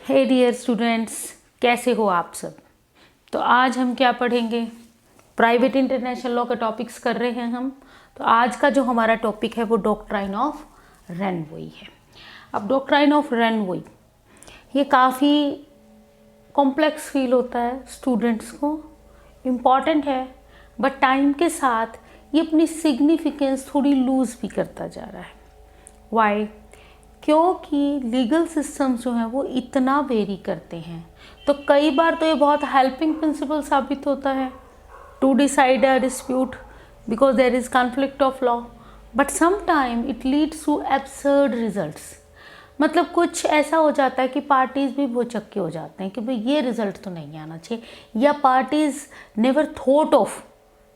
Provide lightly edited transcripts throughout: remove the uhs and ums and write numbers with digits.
हे dear students, कैसे हो आप सब। तो आज हम क्या पढ़ेंगे, प्राइवेट इंटरनेशनल लॉ के टॉपिक्स कर रहे हैं हम। तो आज का जो हमारा टॉपिक है वो डॉक्ट्राइन ऑफ रेनवोई है। अब डॉक्ट्राइन ऑफ रेनवोई ये काफ़ी कॉम्प्लेक्स फील होता है स्टूडेंट्स को, इम्पॉर्टेंट है, बट टाइम के साथ ये अपनी सिग्निफिकेंस थोड़ी लूज़ भी करता जा रहा है। वाई? क्योंकि लीगल सिस्टम्स जो हैं वो इतना वेरी करते हैं, तो कई बार तो ये बहुत हेल्पिंग प्रिंसिपल साबित होता है to decide a dispute because there is conflict of law, but some time it leads to absurd results. मतलब कुछ ऐसा हो जाता है कि पार्टीज़ भी भौचक्के हो जाते हैं कि भाई ये रिजल्ट तो नहीं आना चाहिए, या parties never thought of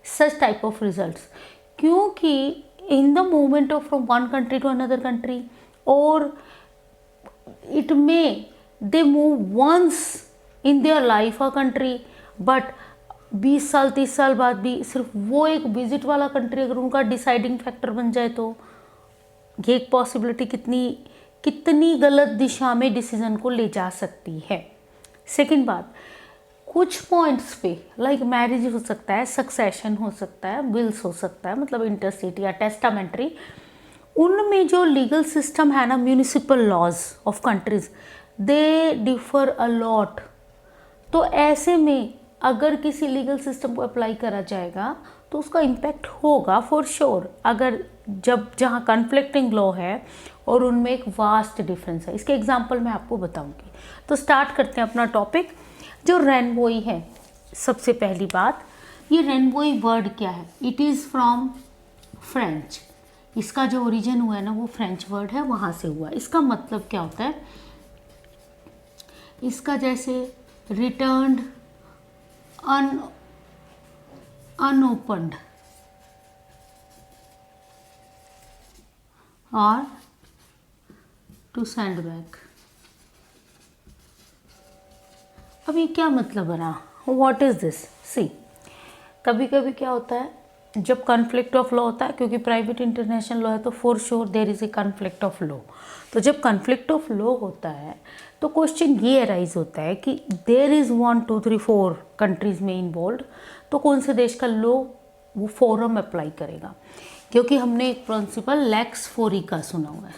such type of results, क्योंकि in the movement of from one country to another country or it may they move once in their life a country, but 20 साल 30 साल बाद भी सिर्फ वो एक विजिट वाला country अगर उनका डिसाइडिंग फैक्टर बन जाए तो ये एक पॉसिबिलिटी कितनी गलत दिशा में डिसीजन को ले जा सकती है। सेकंड बात, कुछ पॉइंट्स पे लाइक मैरिज हो सकता है, सक्सेशन हो सकता है, विल्स हो सकता है, मतलब इंटरस्टेट या टेस्टामेंट्री, उनमें जो लीगल सिस्टम है ना, municipal laws of countries, they differ a lot. तो ऐसे में अगर किसी लीगल सिस्टम को अप्लाई करा जाएगा तो उसका इम्पैक्ट होगा फॉर श्योर, अगर जहाँ कन्फ्लिक्टिंग लॉ है और उनमें एक वास्ट डिफरेंस है। इसके एग्जांपल मैं आपको बताऊंगी। तो स्टार्ट करते हैं अपना टॉपिक, जो रेनवोई है। सबसे पहली बात, ये रेनवोई वर्ड क्या है? It is from French. इसका जो ओरिजिन हुआ है ना वो फ्रेंच वर्ड है, वहाँ से हुआ। इसका मतलब क्या होता है? इसका जैसे रिटर्न्ड अनओपन्ड और टू सेंड बैक। अब ये क्या मतलब बना? What is this? सी, कभी कभी क्या होता है जब कॉन्फ्लिक्ट ऑफ लॉ होता है, क्योंकि प्राइवेट इंटरनेशनल लॉ है तो for sure there is a conflict of law. तो जब कॉन्फ्लिक्ट ऑफ लॉ होता है तो क्वेश्चन ये अराइज होता है कि देयर इज़ 1 2 3 4 कंट्रीज में इन्वॉल्व, तो कौन से देश का लॉ वो फोरम अप्लाई करेगा? क्योंकि हमने एक प्रिंसिपल लेक्स फोरी का सुना हुआ है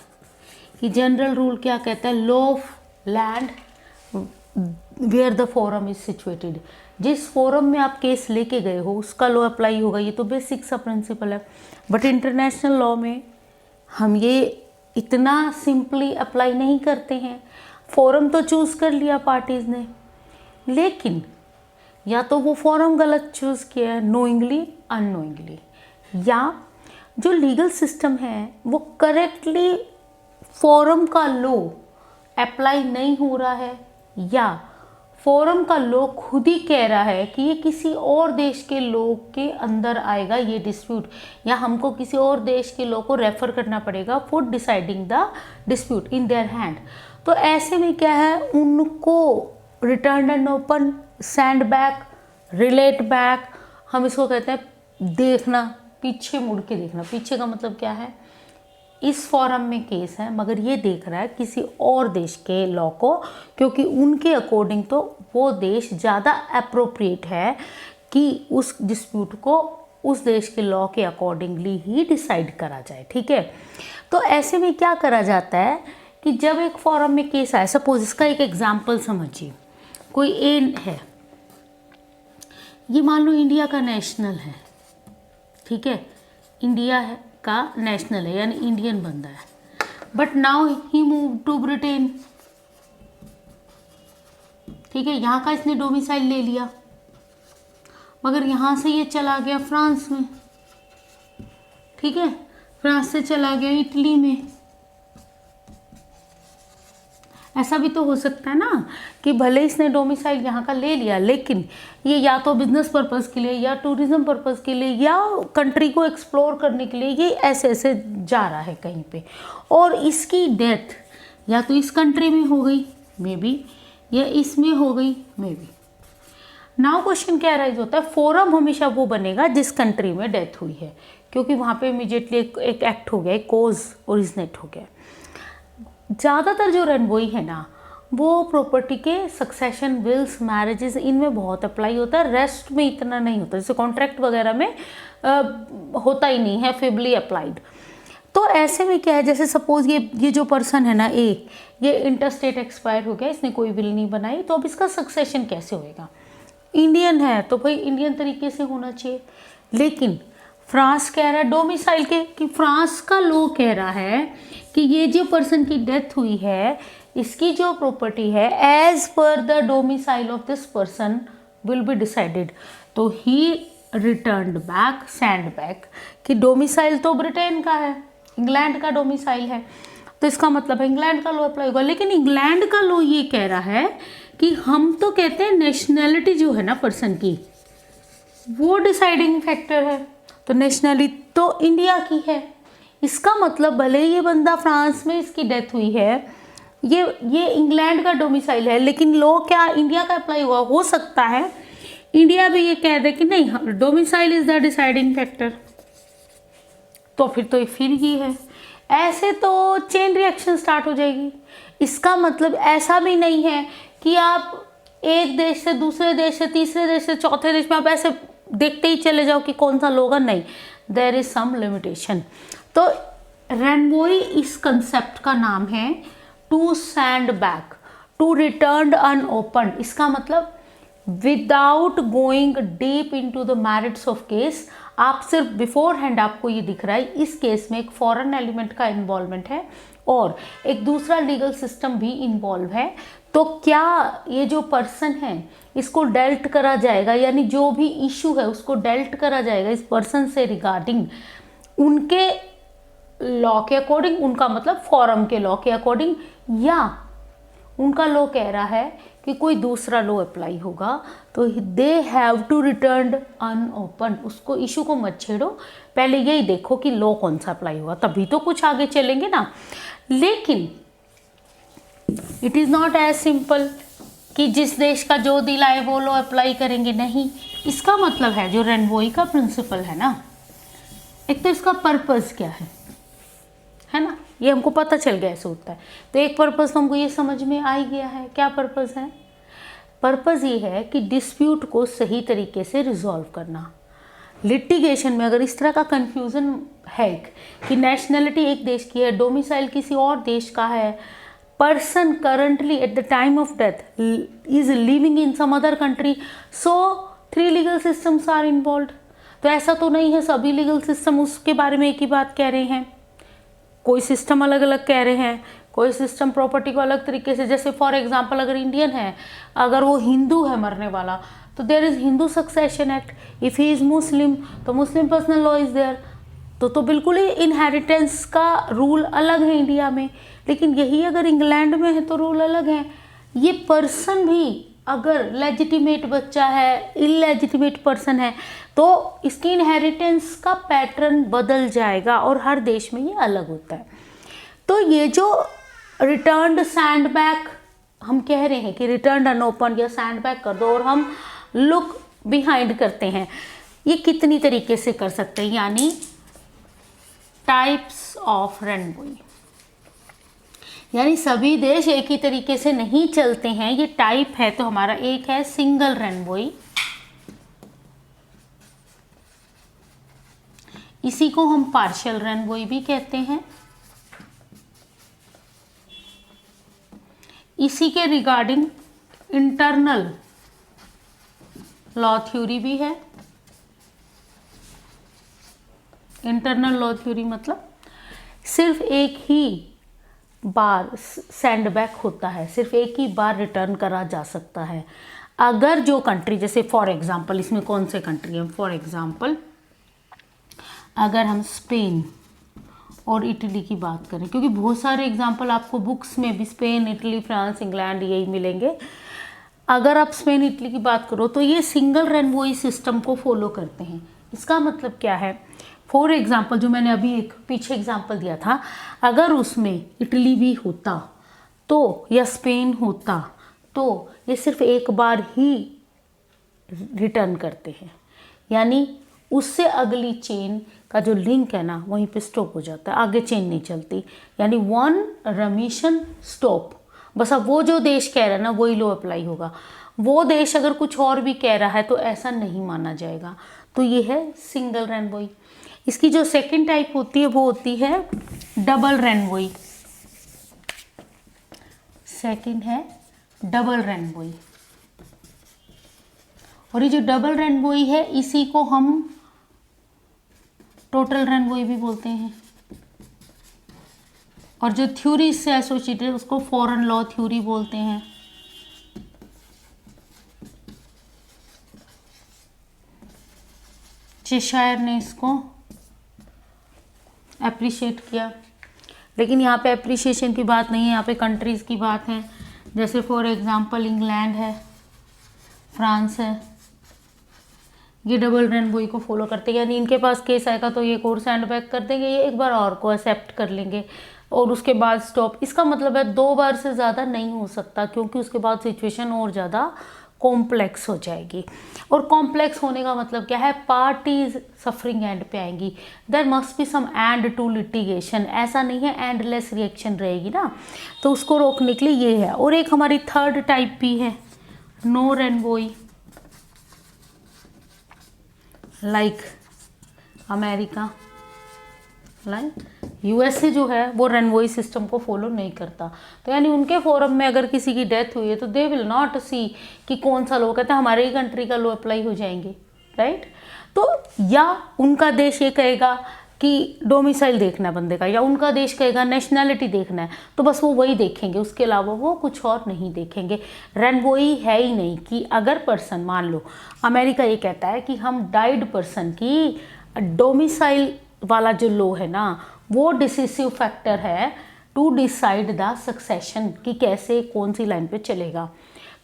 कि जनरल रूल क्या कहता है, law of land where the forum is situated. जिस फोरम में आप केस लेके गए हो उसका लॉ अप्लाई होगा। ये तो बेसिक सा प्रिंसिपल है, बट इंटरनेशनल लॉ में हम ये इतना सिंपली अप्लाई नहीं करते हैं। फोरम तो चूज़ कर लिया पार्टीज़ ने, लेकिन या तो वो फोरम गलत चूज़ किया है नोइंगली अननोइंगली, या जो लीगल सिस्टम है वो करेक्टली फोरम का लॉ अप्लाई नहीं हो रहा है, या फोरम का लॉ खुद ही कह रहा है कि ये किसी और देश के लॉ के अंदर आएगा ये डिस्प्यूट, या हमको किसी और देश के लॉ को रेफर करना पड़ेगा for deciding the dispute in their hand. तो ऐसे में क्या है, उनको return and open, send back, relate back, हम इसको कहते हैं देखना, पीछे मुड़ के देखना। पीछे का मतलब क्या है? इस फॉरम में केस है मगर ये देख रहा है किसी और देश के लॉ को, क्योंकि उनके अकॉर्डिंग तो वो देश ज़्यादा अप्रोप्रिएट है कि उस डिस्प्यूट को उस देश के लॉ के अकॉर्डिंगली ही डिसाइड करा जाए। ठीक है, तो ऐसे में क्या करा जाता है कि जब एक फॉरम में केस आए, सपोज इसका एक एग्जाम्पल समझिए, कोई ए है, ये मान लो इंडिया का नेशनल है, ठीक है, इंडिया है का नेशनल है यानी इंडियन बंदा है, but now he move to Britain. ठीक है, यहाँ का इसने डोमिसाइल ले लिया, मगर यहाँ से ये चला गया फ्रांस में। ठीक है, फ्रांस से चला गया इटली में। ऐसा भी तो हो सकता है ना कि भले इसने डोमिसाइल यहाँ का ले लिया, लेकिन ये या तो बिजनेस पर्पज़ के लिए या टूरिज्म पर्पज़ के लिए या कंट्री को एक्सप्लोर करने के लिए ये ऐसे ऐसे जा रहा है कहीं पे, और इसकी डेथ या तो इस कंट्री में हो गई मे बी, या इसमें हो गई मे बी। नाउ क्वेश्चन क्या राइज होता है, फोरम हमेशा वो बनेगा जिस कंट्री में डेथ हुई है, क्योंकि वहाँ पे इमीडिएटली एक एक्ट हो गया, एक कोज ओरिजिनेट हो गया। ज़्यादातर जो रेनवोई है ना वो प्रॉपर्टी के सक्सेशन, विल्स, मैरिजेस, इनमें बहुत अप्लाई होता है, रेस्ट में इतना नहीं होता, जैसे कॉन्ट्रैक्ट वगैरह में होता ही नहीं है, फेबली अप्लाइड। तो ऐसे में क्या है, जैसे सपोज ये जो पर्सन है ना ए, ये इंटरस्टेट एक्सपायर हो गया, इसने कोई विल नहीं बनाई, तो अब इसका सक्सेशन कैसे होएगा? इंडियन है तो भाई इंडियन तरीके से होना चाहिए, लेकिन फ्रांस कह रहा है डोमिसाइल के, कि फ्रांस का लॉ कह रहा है कि ये जो पर्सन की डेथ हुई है, इसकी जो प्रॉपर्टी है as per the domicile of this person will be decided. तो he returned back, send back, कि डोमिसाइल तो ब्रिटेन का है, इंग्लैंड का डोमिसाइल है, तो इसका मतलब है इंग्लैंड का लॉ अप्लाई होगा। लेकिन इंग्लैंड का लॉ ये कह रहा है कि हम तो कहते हैं नेशनैलिटी जो है ना पर्सन की, वो डिसाइडिंग फैक्टर है, तो नेशनैलिटी तो इंडिया की है। इसका मतलब भले ये बंदा फ्रांस में इसकी डेथ हुई है, ये इंग्लैंड का डोमिसाइल है, लेकिन लॉ क्या इंडिया का अप्लाई हुआ, हो सकता है इंडिया भी ये कह दे कि नहीं, domicile is the deciding factor, तो फिर ही है। ऐसे तो चेन रिएक्शन स्टार्ट हो जाएगी। इसका मतलब ऐसा भी नहीं है कि आप एक देश से दूसरे देश से तीसरे देश से चौथे देश में आप ऐसे देखते ही चले जाओ कि कौन सा लोग, नहीं, देयर इज सम लिमिटेशन। तो रेनबोई इस कंसेप्ट का नाम है to send back, to return unopen. इसका मतलब without going deep into the merits of case, आप सिर्फ बिफोर हैंड आपको ये दिख रहा है इस केस में एक फॉरेन एलिमेंट का इन्वॉल्वमेंट है और एक दूसरा लीगल सिस्टम भी इन्वॉल्व है, तो क्या ये जो पर्सन है इसको डेल्ट करा जाएगा, यानी जो भी इशू है उसको डेल्ट करा जाएगा इस पर्सन से रिगार्डिंग उनके लॉ के अकॉर्डिंग, उनका मतलब फॉरम के लॉ के अकॉर्डिंग, या उनका लॉ कह रहा है कि कोई दूसरा लॉ अप्लाई होगा, तो they have to return unopen. उसको इशू को मत छेड़ो, पहले यही देखो कि लॉ कौन सा अप्लाई हुआ, तभी तो कुछ आगे चलेंगे ना। लेकिन it is not as simple कि जिस देश का जो दिल आए वो लॉ अप्लाई करेंगे, नहीं। इसका मतलब है जो रेनबोई का प्रिंसिपल है ना, एक तो इसका पर्पस क्या है ना, ये हमको पता चल गया ऐसे होता है, तो एक पर्पस तो हमको ये समझ में आ ही गया है। क्या पर्पस है? पर्पस ये है कि डिस्प्यूट को सही तरीके से रिजॉल्व करना। लिटिगेशन में अगर इस तरह का कंफ्यूजन है कि नेशनैलिटी एक देश की है, डोमिसाइल किसी और देश का है, person currently at the time of death is living in some other country, so 3 legal systems are involve. तो ऐसा तो नहीं है सभी लीगल सिस्टम उसके बारे में एक ही बात कह रहे हैं, कोई सिस्टम अलग अलग कह रहे हैं, कोई सिस्टम प्रॉपर्टी को अलग तरीके से, जैसे फॉर एग्जांपल अगर इंडियन है, अगर वो हिंदू है मरने वाला, तो there is Hindu succession act, if he is Muslim तो Muslim personal law is there, तो बिल्कुल ही इनहेरिटेंस का रूल अलग है इंडिया में। लेकिन यही अगर इंग्लैंड में है तो रूल अलग है। ये पर्सन भी अगर लेजिटिमेट बच्चा है, इलेजिटिमेट पर्सन है, तो इसकी इनहेरिटेंस का पैटर्न बदल जाएगा और हर देश में ये अलग होता है। तो ये जो रिटर्न्ड सैंड बैक हम कह रहे हैं कि रिटर्न अनओपन या सैंड बैक कर दो और हम लुक बिहाइंड करते हैं, ये कितनी तरीके से कर सकते हैं, यानी टाइप्स ऑफ रेनबोई, यानी सभी देश एक ही तरीके से नहीं चलते हैं, ये टाइप है। तो हमारा एक है सिंगल रेनबोई, इसी को हम पार्शियल रेनबोई भी कहते हैं। इसी के रिगार्डिंग इंटरनल लॉ थ्योरी भी है। इंटरनल लॉ थ्योरी मतलब सिर्फ एक ही बार सेंड बैक होता है, सिर्फ एक ही बार रिटर्न करा जा सकता है। अगर जो कंट्री, जैसे फॉर एग्जांपल इसमें कौन से कंट्री है, फॉर एग्जांपल अगर हम स्पेन और इटली की बात करें, क्योंकि बहुत सारे एग्जांपल आपको बुक्स में भी स्पेन, इटली, फ्रांस, इंग्लैंड यही मिलेंगे। अगर आप स्पेन, इटली की बात करो तो ये सिंगल रेनबोई सिस्टम को फॉलो करते हैं। इसका मतलब क्या है? फॉर एग्जाम्पल जो मैंने अभी एक पीछे एग्जाम्पल दिया था, अगर उसमें इटली भी होता तो या स्पेन होता तो ये सिर्फ एक बार ही रिटर्न करते हैं, यानी उससे अगली चेन का जो लिंक है ना वहीं पे स्टॉप हो जाता है, आगे चेन नहीं चलती, यानी वन रमीशन स्टॉप, बस अब वो जो देश कह रहा है ना वही लो अप्लाई होगा। वो देश अगर कुछ और भी कह रहा है तो ऐसा नहीं माना जाएगा। तो ये है सिंगल रेनबोई। इसकी जो सेकंड टाइप होती है वो होती है डबल रेनबोई। सेकंड है डबल रेनबोई। और ये जो डबल रेनबोई है इसी को हम टोटल रेनबोई भी बोलते हैं। और जो थ्योरी इससे एसोसिएटेड उसको फॉरेन लॉ थ्योरी बोलते हैं। चेशायर ने इसको एप्रिशिएट किया, लेकिन यहाँ पे एप्रिशिएशन की बात नहीं है, यहाँ पे कंट्रीज़ की बात है। जैसे फॉर एग्जांपल इंग्लैंड है, फ्रांस है, ये डबल रेनबोई को फॉलो करते हैं। यानी इनके पास केस आएगा तो ये कोर्स हैंड बैक कर देंगे, ये एक बार और को एक्सेप्ट कर लेंगे और उसके बाद स्टॉप। इसका मतलब है 2 बार से ज़्यादा नहीं हो सकता, क्योंकि उसके बाद सिचुएशन और ज़्यादा कॉम्प्लेक्स हो जाएगी। और कॉम्प्लेक्स होने का मतलब क्या है, पार्टीज सफरिंग एंड पे आएंगी। There must be some end to litigation, ऐसा नहीं है एंडलेस रिएक्शन रहेगी ना, तो उसको रोकने के लिए ये है। और एक हमारी थर्ड टाइप भी है no renvoi, like America, like USA जो है वो रेनबोई सिस्टम को फॉलो नहीं करता। तो यानी उनके फोरम में अगर किसी की डेथ हुई है तो दे विल नॉट सी कि कौन सा लॉ, कहते हैं हमारे ही कंट्री का लॉ अप्लाई हो जाएंगे, राइट। तो या उनका देश ये कहेगा कि डोमिसाइल देखना है बंदे का, या उनका देश कहेगा नेशनैलिटी देखना है, तो बस वो वही देखेंगे, उसके अलावा वो कुछ और नहीं देखेंगे। रेनबोई है ही नहीं कि अगर पर्सन, मान लो अमेरिका ये कहता है कि हम डाइड पर्सन की डोमिसाइल वाला जो लॉ है ना वो डिसिसिव फैक्टर है टू डिसाइड द सक्सेशन, कि कैसे कौन सी लाइन पे चलेगा।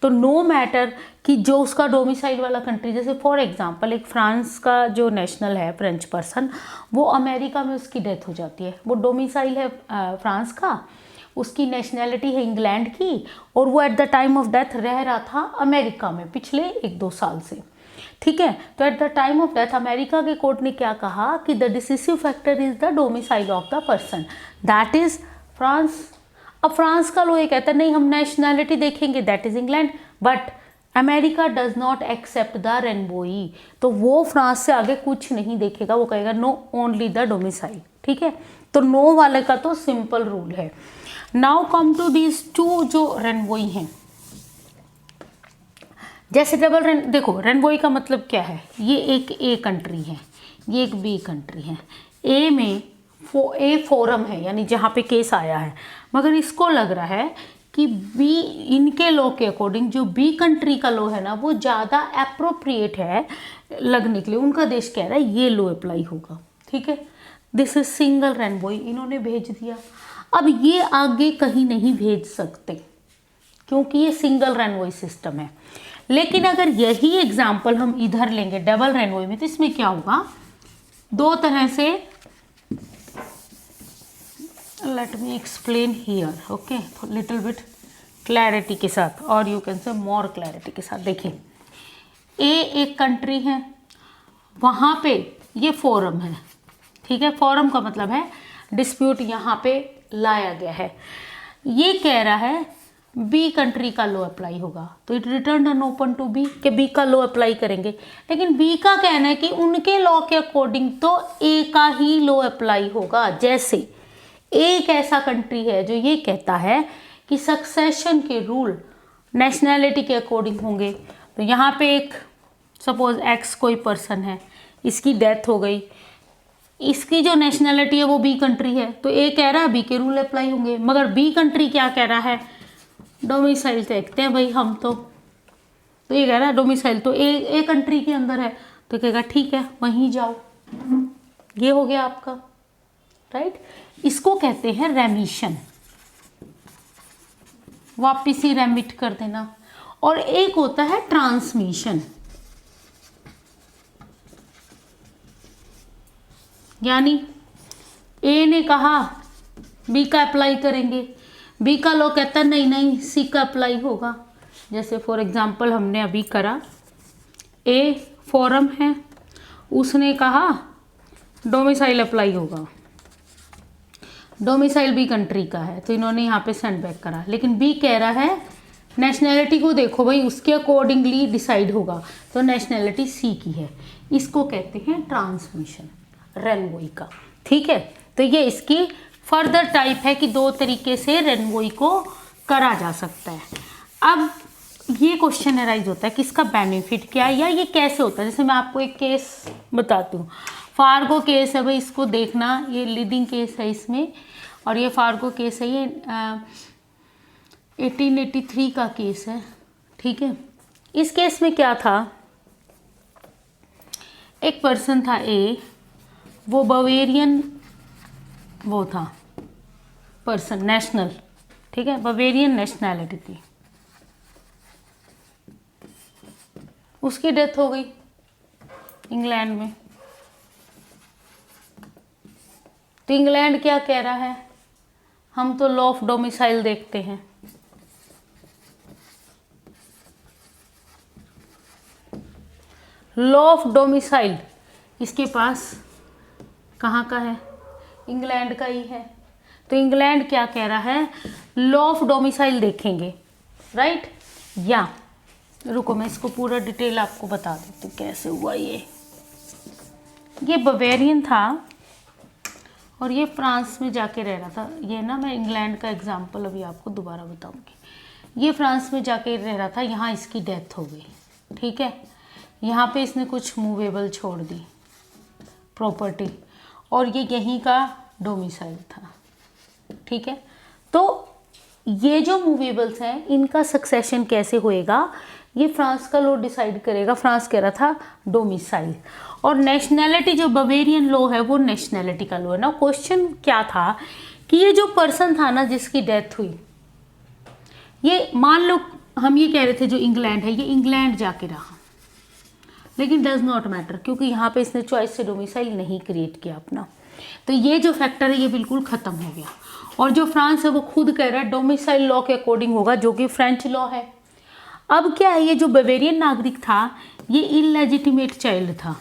तो नो मैटर कि जो उसका डोमिसाइल वाला कंट्री, जैसे फॉर एग्जांपल एक फ्रांस का जो नेशनल है फ्रेंच पर्सन, वो अमेरिका में उसकी डेथ हो जाती है, वो डोमिसाइल है फ्रांस का, उसकी नेशनैलिटी है इंग्लैंड की, और वो eight the time of death रह रहा था अमेरिका में पिछले 1-2 साल से, ठीक है। तो at the time of death America के कोर्ट ने क्या कहा कि the decisive factor is the domicile of the person, that is France. अब फ्रांस का लॉ ये कहता है नहीं हम नेशनैलिटी देखेंगे, that is England, but America does not accept the renvoi, तो वो फ्रांस से आगे कुछ नहीं देखेगा, वो कहेगा नो ओनली द डोमिसाइल, ठीक है। तो नो वाले का तो सिंपल रूल है। Now come to these two जो रेनबोई हैं, जैसे डबल देखो रेनबोई का मतलब क्या है, ये एक ए कंट्री है, ये एक बी कंट्री है। ए में ए फोरम है, यानी जहाँ पे केस आया है, मगर इसको लग रहा है कि बी, इनके लॉ के अकॉर्डिंग जो बी कंट्री का लॉ है ना वो ज़्यादा अप्रोप्रिएट है लगने के लिए, उनका देश कह रहा है ये लॉ अप्लाई होगा, ठीक है। दिस इज सिंगल रेनबोई, इन्होंने भेज दिया। अब ये आगे कहीं नहीं भेज सकते क्योंकि ये सिंगल रेनबोई सिस्टम है। लेकिन अगर यही एग्जाम्पल हम इधर लेंगे डबल रेनबोई में, तो इसमें क्या होगा, 2 तरह से, let me explain here, okay, little bit clarity के साथ, और you can say more clarity के साथ। देखिए ए एक कंट्री है, वहाँ पे ये फोरम है, ठीक है। फोरम का मतलब है डिस्प्यूट यहाँ पे लाया गया है, ये कह रहा है बी कंट्री का लॉ अप्लाई होगा, तो it return unopen to B के बी का लॉ अप्लाई करेंगे। लेकिन बी का कहना है कि उनके लॉ के अकॉर्डिंग तो ए का ही लॉ अप्लाई होगा। जैसे एक ऐसा कंट्री है जो ये कहता है कि सक्सेशन के रूल नेशनैलिटी के अकॉर्डिंग होंगे, तो यहाँ पे एक सपोज एक्स कोई पर्सन है, इसकी डेथ हो गई, इसकी जो नेशनैलिटी है वो बी कंट्री है, तो ए कह रहा है बी के रूल अप्लाई होंगे, मगर बी कंट्री क्या कह रहा है, डोमिसाइल देखते हैं भाई हम तो ये कह रहा है डोमिसाइल तो ए कंट्री के अंदर है, तो कहेगा ठीक है वहीं जाओ, ये हो गया आपका, राइट। इसको कहते हैं रेमिशन, वापिस ही रेमिट कर देना। और एक होता है ट्रांसमिशन, यानी ए ने कहा बी का अप्लाई करेंगे, बी का लॉ कहता है नहीं नहीं सी का अप्लाई होगा। जैसे फॉर एग्जांपल हमने अभी करा, ए फोरम है, उसने कहा डोमिसाइल अप्लाई होगा, डोमिसाइल बी कंट्री का है तो इन्होंने यहाँ पे सेंड बैक करा, लेकिन बी कह रहा है नेशनैलिटी को देखो भाई उसके अकॉर्डिंगली डिसाइड होगा, तो नेशनैलिटी सी की है। इसको कहते हैं ट्रांसमिशन रेनवोई का। ठीक है, तो ये इसकी फर्दर टाइप है कि दो तरीके से रेनवोई को करा जा सकता है। अब ये क्वेश्चन अराइज होता है कि इसका बेनिफिट क्या है या ये कैसे होता है। जैसे मैं आपको एक केस बताती हूँ, फार्गो केस है भाई, इसको देखना, ये लीडिंग केस है इसमें, और ये फार्गो केस है, ये 1883 का केस है। ठीक है, इस केस में क्या था, एक पर्सन था ए, वो बवेरियन वो था पर्सन नेशनल, ठीक है, बवेरियन नेशनैलिटी थी, उसकी डेथ हो गई इंग्लैंड में। तो इंग्लैंड क्या कह रहा है, हम तो लॉ ऑफ डोमिसाइल देखते हैं। लॉ ऑफ डोमिसाइल इसके पास कहाँ का है, इंग्लैंड का ही है। तो इंग्लैंड क्या कह रहा है, लॉ ऑफ डोमिसाइल देखेंगे, राइट। या रुको मैं इसको पूरा डिटेल आपको बता देती हूँ कैसे हुआ। ये बवेरियन था और ये फ्रांस में जाके रह रहा था। ये ना मैं इंग्लैंड का एग्जाम्पल अभी आपको दोबारा बताऊंगी। ये फ्रांस में जाके रह रहा था, यहाँ इसकी डेथ हो गई। ठीक है, यहाँ पे इसने कुछ मूवेबल छोड़ दी प्रॉपर्टी, और ये यहीं का डोमिसाइल था। ठीक है, तो ये जो मूवेबल्स हैं इनका सक्सेशन कैसे होएगा, ये फ्रांस का लॉ डिसाइड करेगा। फ्रांस कह रहा था डोमिसाइल, और नेशनैलिटी जो बवेरियन लॉ है वो नेशनैलिटी का लॉ है ना। क्वेश्चन क्या था कि ये जो पर्सन था ना जिसकी डेथ हुई, ये मान लो हम ये कह रहे थे जो इंग्लैंड है, ये इंग्लैंड जाके रहा, लेकिन डज नॉट मैटर क्योंकि यहाँ पे इसने चॉइस से डोमिसाइल नहीं क्रिएट किया अपना। तो ये जो फैक्टर है ये बिल्कुल ख़त्म हो गया। और जो फ्रांस है वो खुद कह रहा है डोमिसाइल लॉ के अकॉर्डिंग होगा, जो कि फ्रेंच लॉ है। अब क्या है, ये जो बवेरियन नागरिक था ये इलेजिटिमेट चाइल्ड था।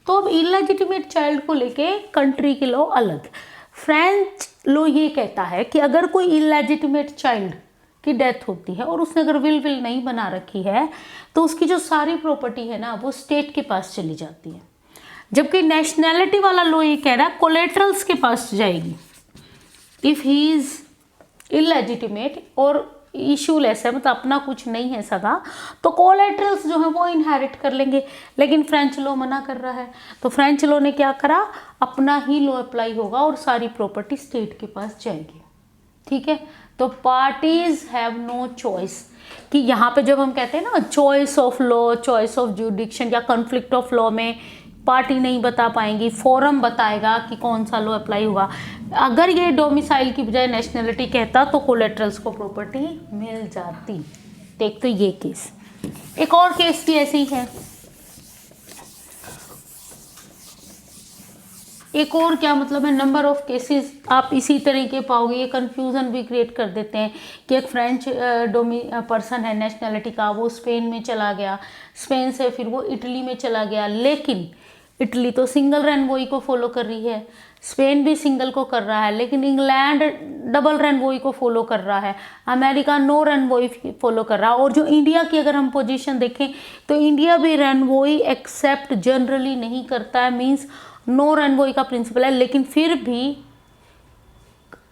तो अब इलेजिटिमेट चाइल्ड को लेके कंट्री के लॉ अलग। फ्रेंच लॉ ये कहता है कि अगर कोई इलेजिटिमेट चाइल्ड की डेथ होती है और उसने अगर विल नहीं बना रखी है तो उसकी जो सारी प्रॉपर्टी है ना वो स्टेट के पास चली जाती है। जबकि नेशनैलिटी वाला लॉ ये कह रहा है कोलेट्रल्स के पास जाएगी इफ़ ही इज़ इलेजिटिमेट और इशूलेस है, मतलब अपना कुछ नहीं है सगा, तो कोलेट्रल्स जो है वो इनहेरिट कर लेंगे। लेकिन फ्रेंच लॉ मना कर रहा है, तो फ्रेंच लॉ ने क्या करा, अपना ही लॉ अप्लाई होगा और सारी प्रॉपर्टी स्टेट के पास जाएगी। ठीक है, तो पार्टीज हैव नो चॉइस, कि यहाँ पे जब हम कहते हैं ना choice of law, choice of जुडिक्शन या कॉन्फ्लिक्ट ऑफ लॉ में पार्टी नहीं बता पाएंगी, फोरम बताएगा कि कौन सा लॉ अप्लाई होगा। अगर ये डोमिसाइल की बजाय नेशनैलिटी कहता तो कोलेट्रल्स को प्रॉपर्टी मिल जाती। देख, तो ये केस, एक और केस भी ऐसे ही है। एक और क्या मतलब है, नंबर ऑफ केसेस आप इसी तरह के पाओगे। ये कन्फ्यूज़न भी क्रिएट कर देते हैं कि एक फ्रेंच पर्सन है नेशनैलिटी का, वो स्पेन में चला गया, स्पेन से फिर वो इटली में चला गया, लेकिन इटली तो सिंगल रेनवोई को फॉलो कर रही है, स्पेन भी सिंगल को कर रहा है, लेकिन इंग्लैंड डबल रेनवोई को फॉलो कर रहा है, अमेरिका नो रेनवोई फॉलो कर रहा है। और जो इंडिया की अगर हम पोजीशन देखें तो इंडिया भी रेनवोई एक्सेप्ट जनरली नहीं करता है, मींस नो रेनवोई का प्रिंसिपल है, लेकिन फिर भी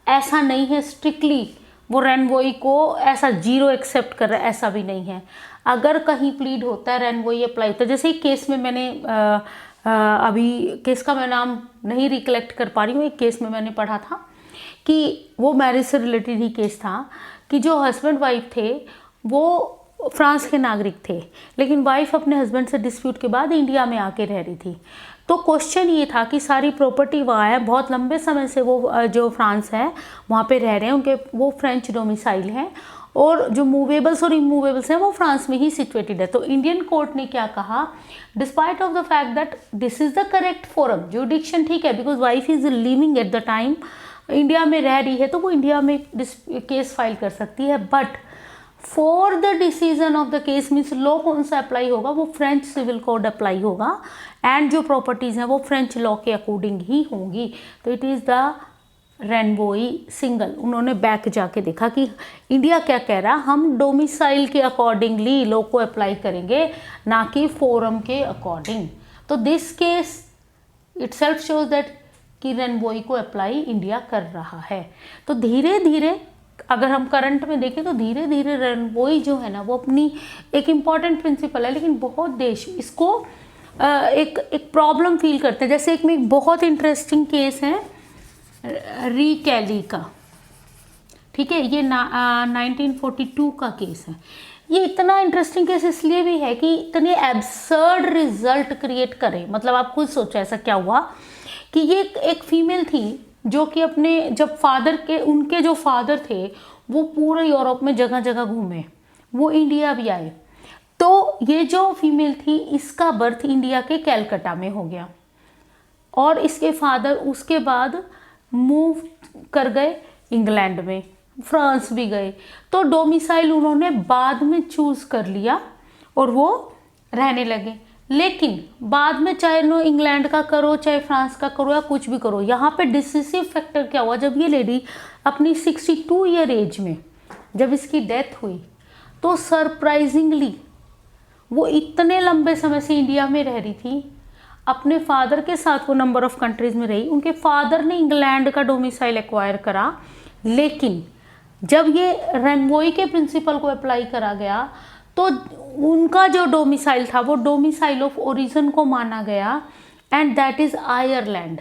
ऐसा नहीं है स्ट्रिक्टली वो रेनवोई को ऐसा जीरो एक्सेप्ट कर रहा है, ऐसा भी नहीं है। अगर कहीं प्लीड होता है रेनवोई अप्लाई होता है। जैसे केस में मैंने अभी केस का मैं नाम नहीं रिकलेक्ट कर पा रही हूँ, एक केस में मैंने पढ़ा था कि वो मैरिज से रिलेटेड ही केस था कि जो हस्बैंड वाइफ थे वो फ्रांस के नागरिक थे, लेकिन वाइफ अपने हस्बैंड से डिस्प्यूट के बाद इंडिया में आके रह रही थी। तो क्वेश्चन ये था कि सारी प्रॉपर्टी वहाँ है, बहुत लंबे समय से वो जो फ्रांस है वहाँ पे रह रहे हैं, उनके वो फ्रेंच डोमिसाइल हैं, और जो मूवेबल्स और इमूवेबल्स हैं वो फ्रांस में ही सिचुएटेड है। तो इंडियन कोर्ट ने क्या कहा, despite of the fact that this is the correct forum, जुडिक्शन ठीक है, because wife is living at the time, India में रह रही है तो वो इंडिया में केस फाइल कर सकती है, but for the decision of the case means law कौन सा अप्लाई होगा, वो फ्रेंच सिविल कोड अप्लाई होगा एंड जो प्रॉपर्टीज़ हैं वो फ्रेंच लॉ के अकॉर्डिंग ही होंगी। तो इट इज़ द रेनबोई सिंगल। उन्होंने बैक जाके देखा कि इंडिया क्या कह रहा है, हम डोमिसाइल के अकॉर्डिंगली लॉ को अप्लाई करेंगे, ना कि फोरम के अकॉर्डिंग। तो this case it self shows that कि रेनबोई को अप्लाई इंडिया कर रहा है। तो धीरे धीरे अगर हम करंट में देखें तो धीरे धीरे रेनबोई जो है ना वो अपनी एक इम्पॉर्टेंट प्रिंसिपल है, लेकिन बहुत देश इसको एक प्रॉब्लम फील करते हैं। जैसे एक बहुत इंटरेस्टिंग केस है री कैली का, ठीक है, ये 1942 का केस है। ये इतना इंटरेस्टिंग केस इसलिए भी है कि इतने एब्सर्ड रिजल्ट क्रिएट करे। मतलब आप खुद सोचो ऐसा क्या हुआ कि ये एक फीमेल थी जो कि अपने जब उनके जो फादर थे वो पूरे यूरोप में जगह जगह घूमे, वो इंडिया भी आए। तो ये जो फीमेल थी इसका बर्थ इंडिया के कैलकाटा में हो गया और इसके फादर उसके बाद मूव कर गए इंग्लैंड में, फ्रांस भी गए। तो डोमिसाइल उन्होंने बाद में चूज़ कर लिया और वो रहने लगे। लेकिन बाद में चाहे नो इंग्लैंड का करो चाहे फ्रांस का करो या कुछ भी करो, यहाँ पे डिसिसिव फैक्टर क्या हुआ, जब ये लेडी अपनी 62 ईयर एज में जब इसकी डेथ हुई तो सरप्राइजिंगली वो इतने लंबे समय से इंडिया में रह रही थी, अपने फादर के साथ वो नंबर ऑफ कंट्रीज़ में रही। उनके फादर ने इंग्लैंड का डोमिसाइल एक्वायर करा, लेकिन जब ये रेनबोई के प्रिंसिपल को अप्लाई करा गया तो उनका जो डोमिसाइल था वो डोमिसाइल ऑफ ओरिजिन को माना गया and that is Ireland.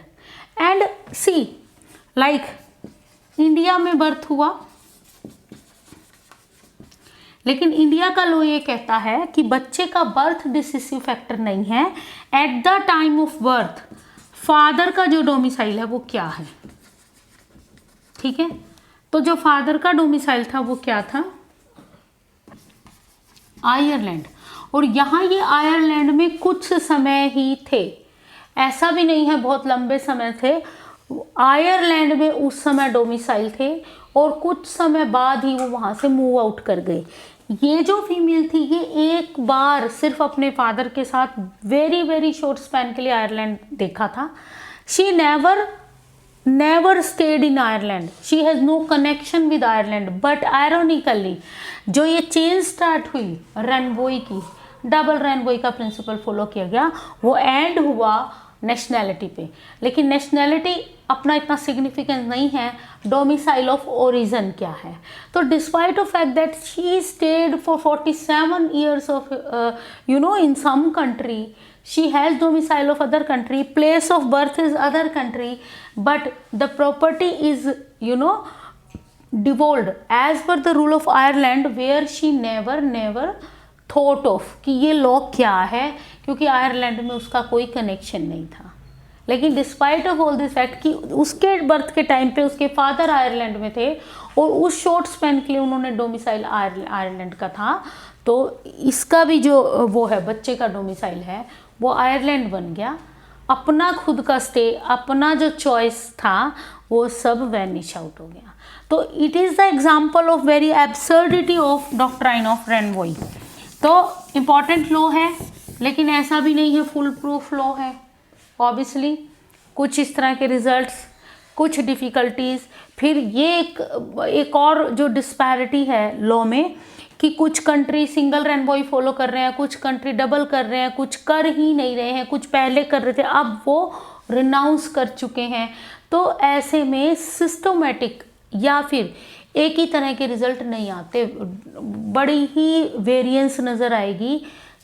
And she like India में बर्थ हुआ, लेकिन इंडिया का लॉ ये कहता है कि बच्चे का बर्थ डिसिसिव फैक्टर नहीं है। Eight the time of birth father का जो डोमिसाइल है वो क्या है, ठीक है। तो जो फादर का डोमिसाइल था वो क्या था, आयरलैंड। और यहाँ ये आयरलैंड में कुछ समय ही थे, ऐसा भी नहीं है बहुत लंबे समय थे। आयरलैंड में उस समय डोमिसाइल थे और कुछ समय बाद ही वो वहाँ से मूव आउट कर गए। ये जो फीमेल थी ये एक बार सिर्फ अपने फादर के साथ वेरी वेरी शॉर्ट स्पैन के लिए आयरलैंड देखा था। She never stayed in Ireland, she has no connection with Ireland. But ironically जो ये चेंज स्टार्ट हुई रेनबोई की, डबल रेनबोई का प्रिंसिपल फॉलो किया गया, वो एंड हुआ नेशनैलिटी पे। लेकिन नेशनैलिटी अपना इतना सिग्निफिकेंस नहीं है, डोमिसाइल ऑफ ओरिजिन क्या है। तो despite of fact that she stayed for 47 years of in some country, she has domicile of other country, place of birth is other country, but the property is devolved as per the rule of Ireland, where she never thought of कि ये law क्या है, क्योंकि Ireland में उसका कोई connection नहीं था। लेकिन despite of all this fact कि उसके बर्थ के टाइम पे उसके फादर आयरलैंड में थे और उस शॉर्ट स्पैन के लिए उन्होंने डोमिसाइल आयरलैंड का था, तो इसका भी जो वो है बच्चे का डोमिसाइल है वो आयरलैंड बन गया। अपना खुद का स्टे, अपना जो चॉइस था वो सब वैनिश आउट हो गया। तो it is the example of very absurdity of doctrine of renvoi. तो इम्पॉर्टेंट लॉ है, लेकिन ऐसा भी नहीं है फुल प्रूफ लॉ है। ऑब्वियसली कुछ इस तरह के रिजल्ट्स, कुछ डिफ़िकल्टीज़, फिर ये एक और जो डिस्पैरिटी है लॉ में कि कुछ कंट्री सिंगल रेनबोई फॉलो कर रहे हैं, कुछ कंट्री डबल कर रहे हैं, कुछ कर ही नहीं रहे हैं, कुछ पहले कर रहे थे अब वो रिनाउंस कर चुके हैं। तो ऐसे में सिस्टोमेटिक या फिर एक ही तरह के रिजल्ट नहीं आते, बड़ी ही वेरिएंस नज़र आएगी।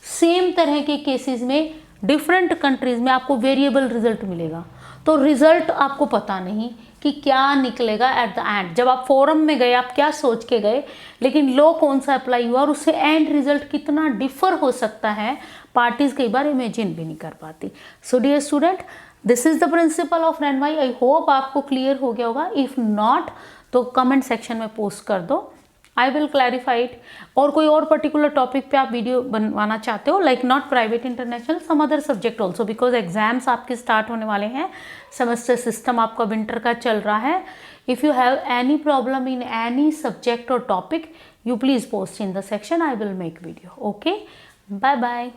सेम तरह के केसेस में डिफरेंट कंट्रीज़ में आपको वेरिएबल रिजल्ट मिलेगा, तो रिजल्ट आपको पता नहीं कि क्या निकलेगा एट द एंड। जब आप फोरम में गए आप क्या सोच के गए, लेकिन लॉ कौन सा अप्लाई हुआ और उससे एंड रिजल्ट कितना डिफर हो सकता है, पार्टीज़ कई बार इमेजिन भी नहीं कर पाती। So dear student, this is the principle of renvoi. I hope आपको क्लियर हो गया होगा। इफ़ नॉट तो कमेंट सेक्शन में पोस्ट कर दो, आई विल क्लैरिफाई इट। और कोई और पर्टिकुलर टॉपिक पे आप वीडियो बनवाना चाहते हो, like not private international, some other subject also, because exams आपके स्टार्ट होने वाले हैं, सेमेस्टर सिस्टम आपका विंटर का चल रहा है। If you have any problem in any subject और topic, you please post in the section. I will make video. Okay, bye bye.